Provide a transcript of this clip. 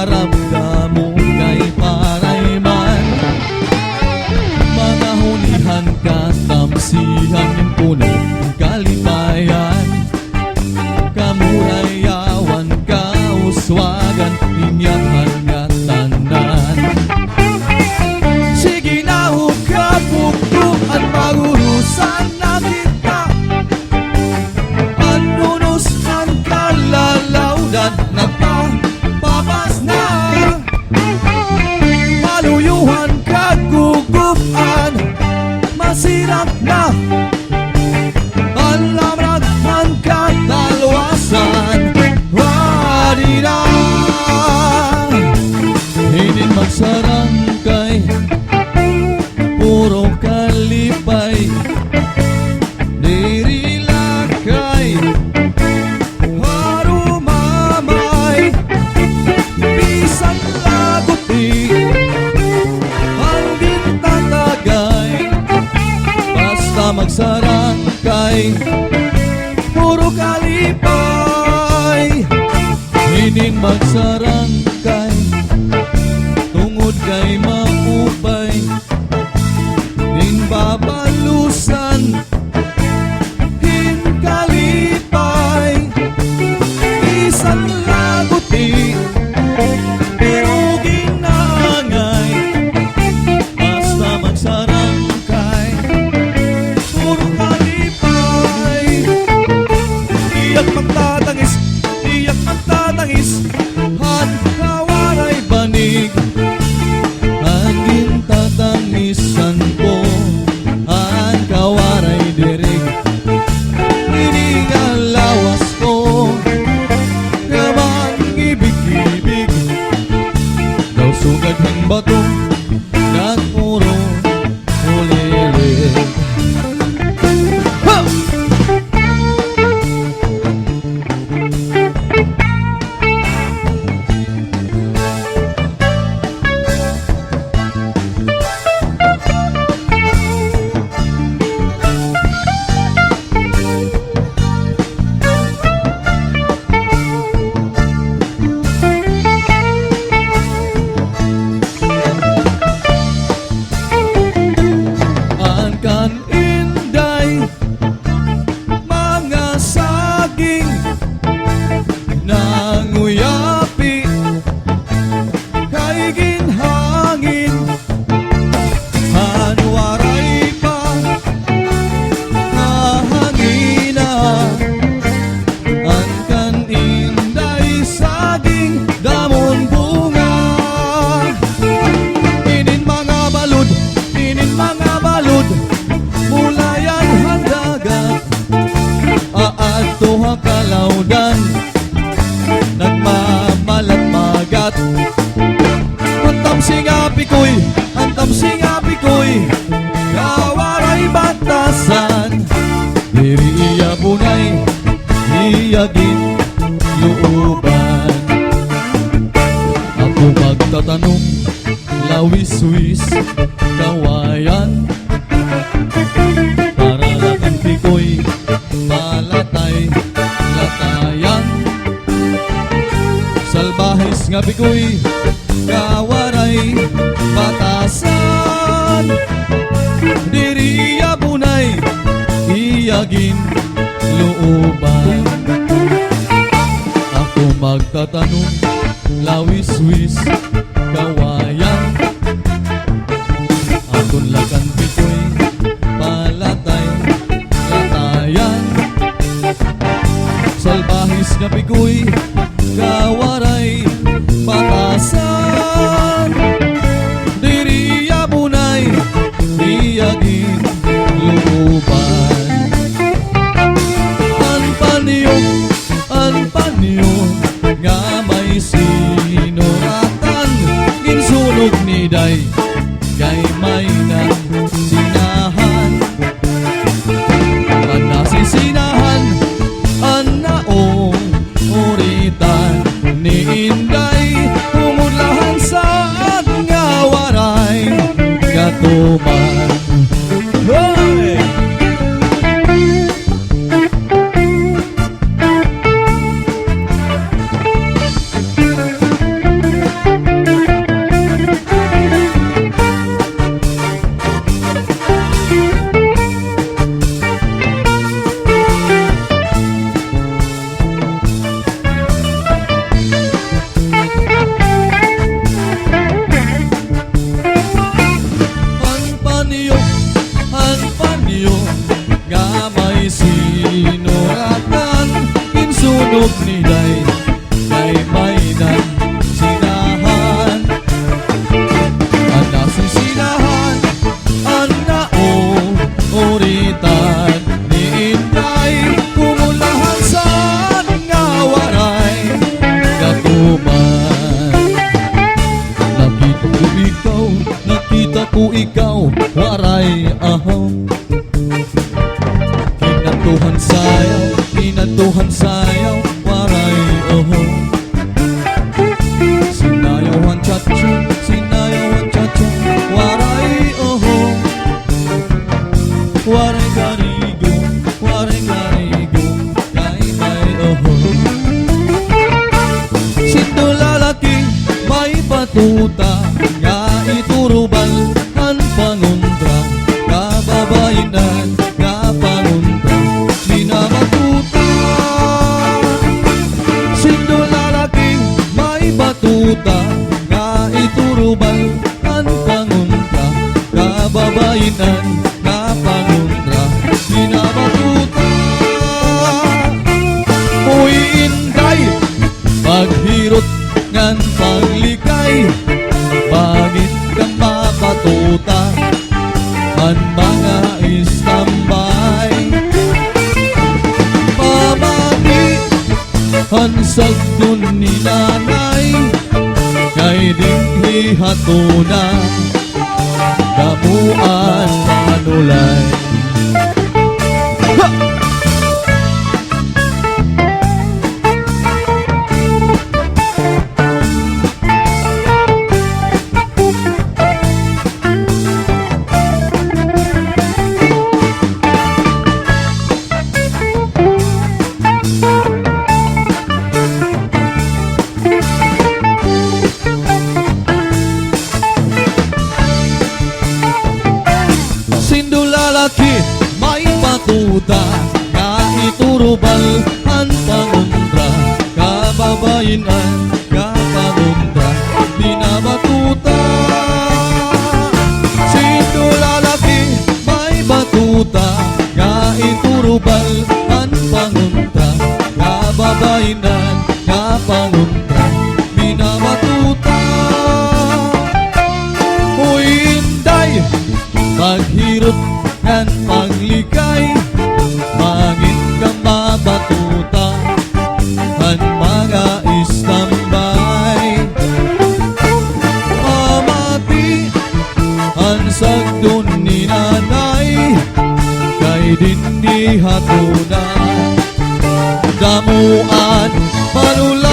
maramdamo kay parayman. Mga hunihan katamsihan yung punong kalipayan. Kamurayawan kauswagan inyatan nga tanan. Sige na ukapuktuan magurusan na kita. Anunusan kalalaudan nagpapabas na. Maluyuhan kagugupan masirap na. Alamraghan katalwasan wadi na. Hindi magsarangkay puro kalipay. Diri lakay harumamay. Bisan laguti ang gintatagay. Basta magsarangkay puro kalipay. Hindi magsarangkay tungod kay maupay. Ning babalusan kin kalipay. Isan laguti pero ginangay. Basta magsarangkay puro kalipay. Iyak magtatangis, iyak magtatangis. Han kawaray banig angin tatangisan ko. Han kawaray dirig iningalawas ko. Kamang ibig-ibig daw sugad ng bato at puro ulilig. Ha! Angkan inday mga saging nanguyapi kay ginhangin. Hanwaray pa kahangina. Angkan inday saging damon bunga. Inin mga balud, inin mga balud mulayan handagat. Aadto kalaudan nagmamalat-magat. Antam singapi ko'y, antam singapi ko'y kawaray batasan. Diri iya bunay iyagin looban. Ako magtatanong lawis-wis kawayan. Para lang tikoy malatay latayan. Salbahes nga bikoy kawaray batasan. Diri iya bunay iyagin looban. Ako magtatanong lawis-wis kawayan. Aton lakan bikoy palatay latayan. Salbahis nga bikoy kawaray batasan. Diri iya bunay iyagin looban. An paniyong nga may sinuratan. Ginsunog ni day kay may nang sinahan. Panasisinahan an naong uritan ni inday. Tumudlahan saan nga waray katuman. Hoy! ako ikaw, waray ahaw. Kinatuhan sayaw, waray ahaw. Sinayawan chacha, waray ahaw. Waray garigo, kay may ahaw. Sindo lalaki, may batuta, nga iturubal, ang panundra, kababainan, nga panundra, minamatuta. Sindo lalaki, may batuta, nga iturubal, ang panundra, kababainan, nga panundra, minamatuta. Uy, inday, paghirot ngan paglikay, bagit kang mapatuta, ang mga istambay. Pamati, hansag dun ni nanay, kay di hatuna, damuan manulay. Ha! Lalaki, may batuta, nga iturubal, ang panundra, kababainan, nga panundra, binabatuta. Sino lalaki, may batuta, nga iturubal, ang panundra, kababainan, nga panundra, binabatuta. Uy, inday, maghirot ngan paglikay, mangin kang mabatuta, ang mga istambay. Amati, ang sagdon ni nanay, kay dindi hatuna, damuan manulay.